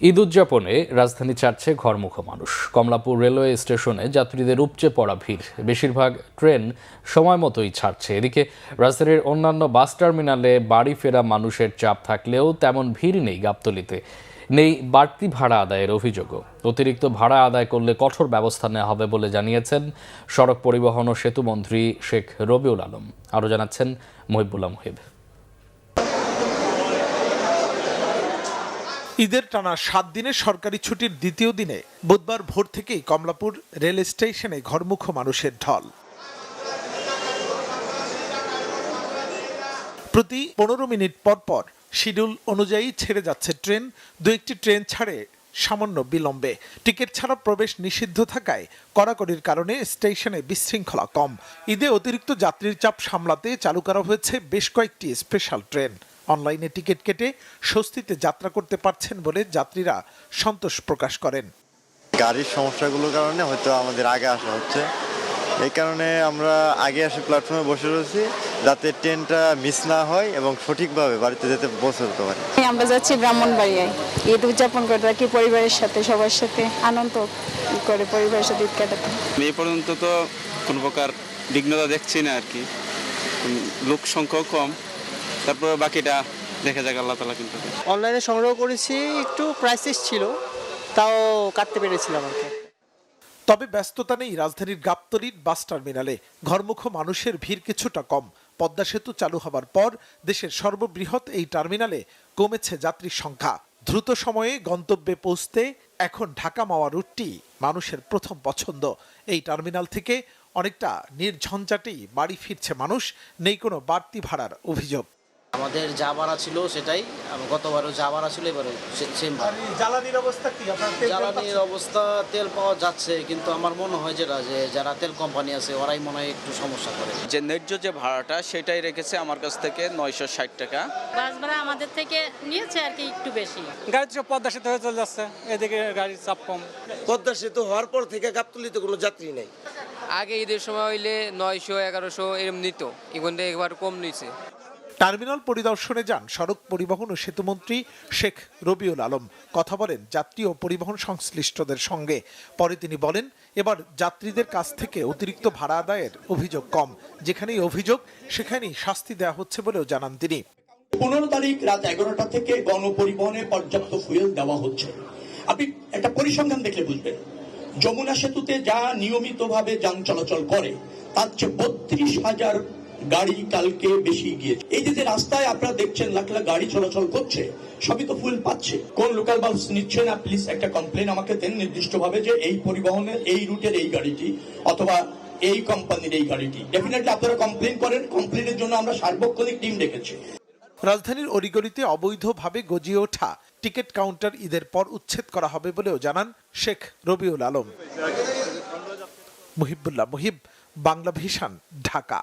ঈদ উদযাপনে রাজধানী ছাড়ছে ঘরমুখো মানুষ। কমলাপুর রেলওয়ে স্টেশনে যাত্রীদের উপচে পড়া ভিড়, বেশিরভাগ ট্রেন সময় মতোই ছাড়ছে। এদিকে রাজধানীর অন্যান্য বাস টার্মিনালে বাড়ি ফেরা মানুষের চাপ থাকলেও তেমন ভিড় নেই গাবতলীতে। নেই বাড়তি ভাড়া আদায়ের অভিযোগও। অতিরিক্ত ভাড়া আদায় করলে কঠোর ব্যবস্থা নেওয়া হবে বলে জানিয়েছেন সড়ক পরিবহন ও সেতুমন্ত্রী শেখ রবিউল আলম। আরও জানাচ্ছেন মহিবুল্লাহ মুহিব। ঈদের টানা ৭ দিনের সরকারি ছুটির দ্বিতীয় দিনে বুধবার ভোর থেকেই কমলাপুর রেল স্টেশনে ঘরমুখো মানুষের ঢল। প্রতি ১৫ মিনিট পর পর শিডিউল অনুযায়ী ছেড়ে যাচ্ছে ট্রেন। দু একটি ট্রেন ছাড়ে সামান্য বিলম্বে। টিকিট ছাড়া প্রবেশ নিষিদ্ধ থাকায় কড়াকড়ির কারণে স্টেশনে বিশৃঙ্খলা কম। ঈদে অতিরিক্ত যাত্রীর চাপ সামলাতে চালু করা হয়েছে বেশ কয়েকটি স্পেশাল ট্রেন। অনলাইনে টিকিট কেটে স্বস্তিতে যাত্রা করতে পারছেন বলে যাত্রীরা সন্তোষ প্রকাশ করেন। গাড়ির সমস্যাগুলোর কারণে হয়তো আমাদের আগে আসা হচ্ছে, এই কারণে আমরা আগে এসে প্ল্যাটফর্মে বসে রয়েছি যাতে ট্রেনটা মিস না হয় এবং সঠিকভাবে বাড়িতে যেতে পৌঁছতে পারি। আমরা যাচ্ছি ব্রাহ্মণবাড়িয়ায় ঈদ উদযাপন করতে, থাকি পরিবারের সাথে, সবার সাথে আনন্দ করে পরিবারের সাথে ঈদ কাটাতে। এই পর্যন্ত তো কোনো প্রকার বিঘ্নতা দেখছি না আর কি, লোক সংখ্যাও কম, তারপর বাকিটা দেখা যাক আল্লাহ তাআলা কিন্তু। অনলাইনে সংগ্রহ করেছি, একটু প্রাইসেস ছিল, তাও কাটতে পেরেছিলাম আর কি। তবে ব্যস্ততা নেই রাজধানীর গাবতলীর বাস টার্মিনালে। ঘরমুখো মানুষের ভিড় কিছুটা কম। পদ্মা সেতু চালু হবার পর দেশের সর্ববৃহৎ এই টার্মিনালে কমেছে যাত্রীর সংখ্যা। দ্রুত সময়ে গন্তব্যে পৌঁছতে এখন ঢাকা মাওয়া রুটটি মানুষের প্রথম পছন্দ। এই টার্মিনাল থেকে অনেকটা নির্ঝঞ্ঝাটেই বাড়ি ফিরছে মানুষ। নেই কোনো বাড়তি ভাড়ার অভিযোগ। আমাদের যা ভাড়া ছিল সেটাই, গতবারও যা ভাড়া ছিল এবারও সেম ভাড়া। জ্বালানির অবস্থা কি? জ্বালানির অবস্থা, তেল পাওয়া যাচ্ছে, কিন্তু আমার মনে হয় যে যারা তেল কোম্পানি আছে ওরাই মনে হয় একটু সমস্যা করে। যে ন্যায্য যে ভাড়াটা সেটাই রেখেছে আমার কাছ থেকে 960 টাকা। বাস ভাড়া আমাদের থেকে নিয়েছে আর কি একটু বেশি। গাড়ি পদ্মা সেতু হয়ে চলে যাচ্ছে, এদিকে গাড়ির চাপ কম। পদ্মা সেতু হওয়ার পর থেকে গাবতলীতে কোনো যাত্রী নেই। আগে ঈদের সময় হইলে 900-1100 এরকম নিত, এখন একবার কম নিছে। টার্মিনাল পরিদর্শনে যান সড়ক পরিবহন ও সেতুমন্ত্রী শেখ রবিউল আলম। কথা বলেন যাত্রী ও পরিবহন সংশ্লিষ্টদের সঙ্গে। পরে তিনি বলেন, এবার যাত্রীদের কাছ থেকে অতিরিক্ত ভাড়া আদায়ের অভিযোগ কম। যেখানেই অভিযোগ সেখানেই শাস্তি দেওয়া হচ্ছে বলেও জানান তিনি। 15 তারিখ রাত 11টা থেকে গণপরিবহনে পর্যাপ্ত ফুয়েল দেওয়া হচ্ছে। আপনি একটা পরিসংখ্যান দেখলে বুঝবেন, যমুনা সেতুতে যা নিয়মিতভাবে যান চলাচল করে তার চেয়ে 32,000 গাড়ি কালকে বেশি গিয়েছে। এই যে রাস্তায় আপনারা দেখছেন লাখ লাখ গাড়ি চলাচল করছে, সবই তো ফুয়েল পাচ্ছে। কোন লোকাল বাস নিচ্ছে না, প্লিজ একটা কমপ্লেন আমাকে দেন নির্দিষ্টভাবে যে এই পরিবহনের এই রুটের এই গাড়িটি অথবা এই কোম্পানির এই গাড়িটি। ডেফিনেটলি আপনারা কমপ্লেন করেন, কমপ্লেনের জন্য আমরা সার্বক্ষণিক টিম ডেকেছি। রাজধানীর অলিগলিতে অবৈধভাবে গজিয়ে ওঠা টিকিট কাউন্টার ঈদের পর উচ্ছেদ করা হবে বলেও জানান শেখ রবিউল আলম। মহিবুল্লাহ মুহিব, বাংলা ভিশন, ঢাকা।